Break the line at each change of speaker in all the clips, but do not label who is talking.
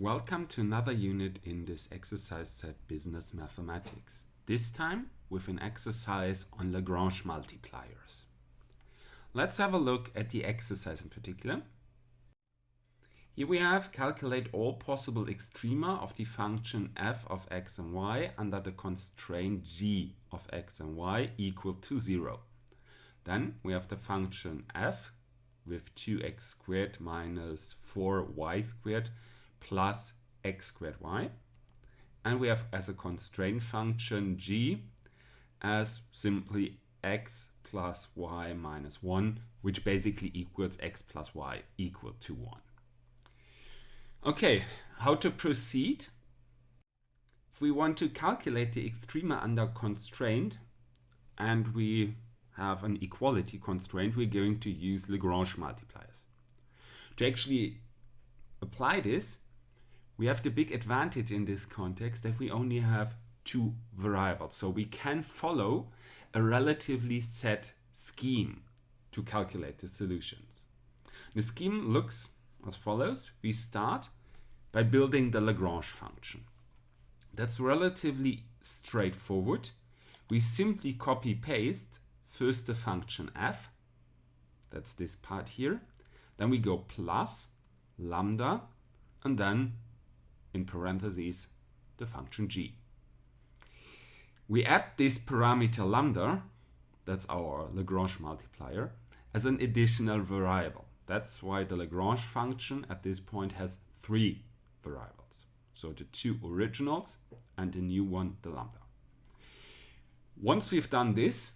Welcome to another unit in this exercise set Business Mathematics. This time with an exercise on Lagrange multipliers. Let's have a look at the exercise in particular. Here we have calculate all possible extrema of the function f of x and y under the constraint g of x and y equal to 0. Then we have the function f with 2x squared minus 4y squared plus x squared y, and we have as a constraint function g as simply x plus y minus 1, which basically equals x plus y equal to 1. Okay, how to proceed? If we want to calculate the extrema under constraint and we have an equality constraint, we're going to use Lagrange multipliers. To actually apply this, we have the big advantage in this context that we only have two variables. So we can follow a relatively set scheme to calculate the solutions. The scheme looks as follows. We start by building the Lagrange function. That's relatively straightforward. We simply copy paste first the function f, that's this part here. Then we go plus lambda and then in parentheses the function g. We add this parameter lambda, that's our Lagrange multiplier, as an additional variable. That's why the Lagrange function at this point has three variables. So the two originals and the new one, the lambda. Once we've done this,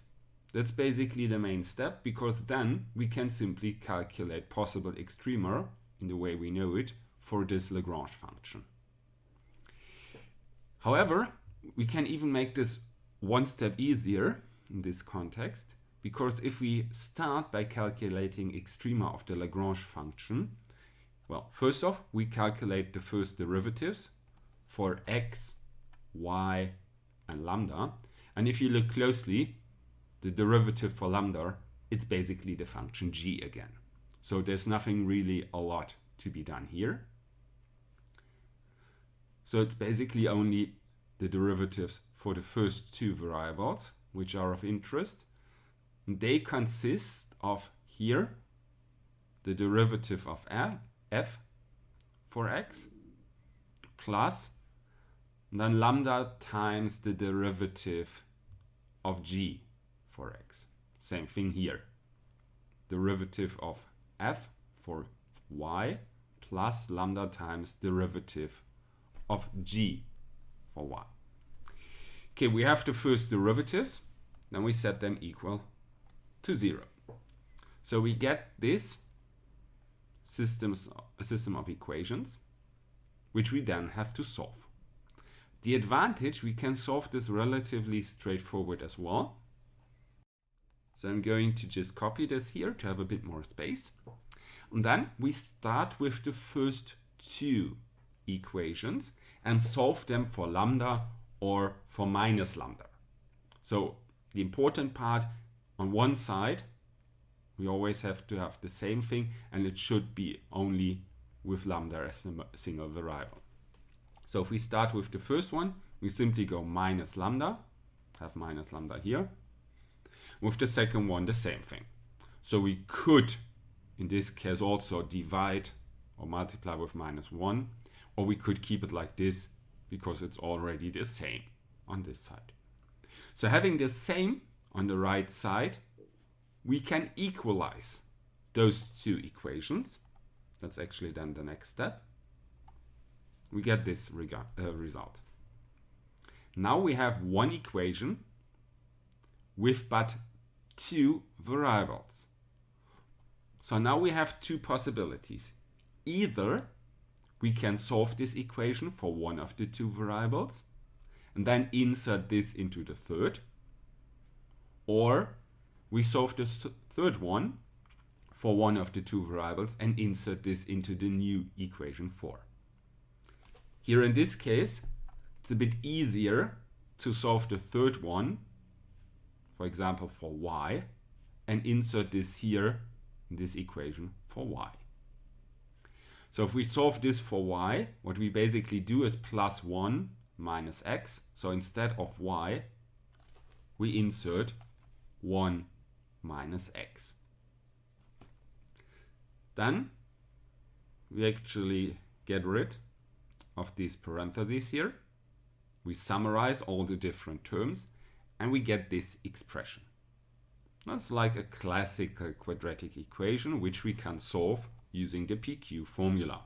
that's basically the main step, because then we can simply calculate possible extrema in the way we know it for this Lagrange function. However, we can even make this one step easier in this context, because if we start by calculating extrema of the Lagrange function, well, first off, we calculate the first derivatives for x, y, and lambda. And if you look closely, the derivative for lambda, it's basically the function g again. So there's nothing really a lot to be done here. So it's basically only the derivatives for the first two variables, which are of interest. And they consist of here, the derivative of f for x, plus then lambda times the derivative of g for x. Same thing here. Derivative of f for y plus lambda times derivative of g for y. Okay, we have the first derivatives, then we set them equal to 0. So we get this system of equations, which we then have to solve. The advantage, we can solve this relatively straightforward as well. So I'm going to just copy this here to have a bit more space. And then we start with the first two equations and solve them for lambda or for minus lambda. So the important part, on one side, we always have to have the same thing, and it should be only with lambda as a single variable. So if we start with the first one, we simply go minus lambda, have minus lambda here. With the second one, the same thing. So we could, in this case, also divide or multiply with minus 1, or we could keep it like this because it's already the same on this side. So having the same on the right side, we can equalize those two equations. That's actually then the next step. We get this result. Now we have one equation with but two variables. So now we have two possibilities. Either we can solve this equation for one of the two variables and then insert this into the third, or we solve the third one for one of the two variables and insert this into the new equation 4. Here in this case, it's a bit easier to solve the third one, for example for y, and insert this here in this equation for y. So if we solve this for y, what we basically do is plus 1 minus x. So instead of y, we insert 1 minus x. Then we actually get rid of these parentheses here. We summarize all the different terms and we get this expression. That's like a classical quadratic equation which we can solve using the PQ formula,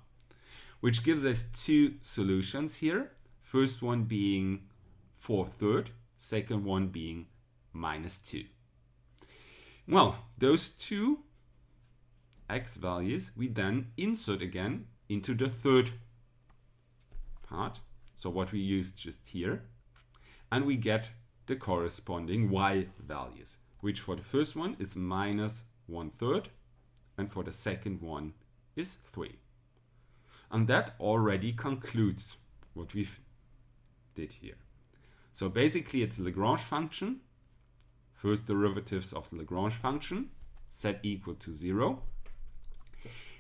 which gives us two solutions here. First one being 4/3, second one being -2. Well, those two x values we then insert again into the third part, so what we used just here, and we get the corresponding y values, which for the first one is -1/3 and for the second one is 3. And that already concludes what we did here. So basically it's Lagrange function, first derivatives of the Lagrange function, set equal to 0.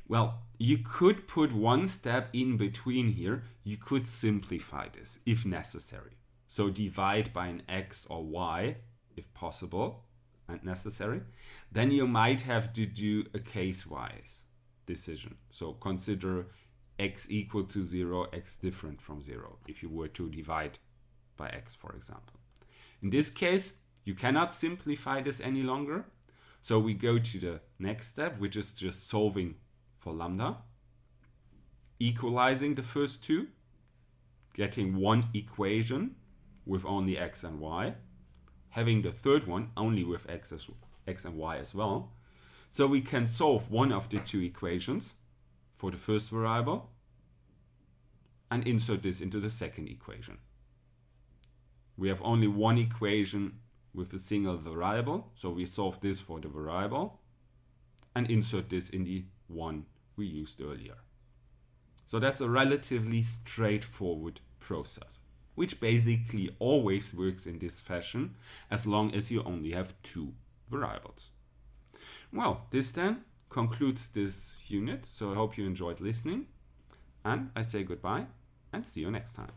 Well, you could put one step in between here. You could simplify this if necessary. So divide by an x or y if possible and necessary. Then you might have to do a case-wise decision. So consider x equal to 0, x different from 0, if you were to divide by x, for example. In this case, you cannot simplify this any longer. So we go to the next step, which is just solving for lambda, equalizing the first two, getting one equation with only x and y, having the third one only with x and y as well. So we can solve one of the two equations for the first variable and insert this into the second equation. We have only one equation with a single variable, so we solve this for the variable and insert this in the one we used earlier. So that's a relatively straightforward process, which basically always works in this fashion as long as you only have two variables. Well, this then concludes this unit, so I hope you enjoyed listening, and I say goodbye and see you next time.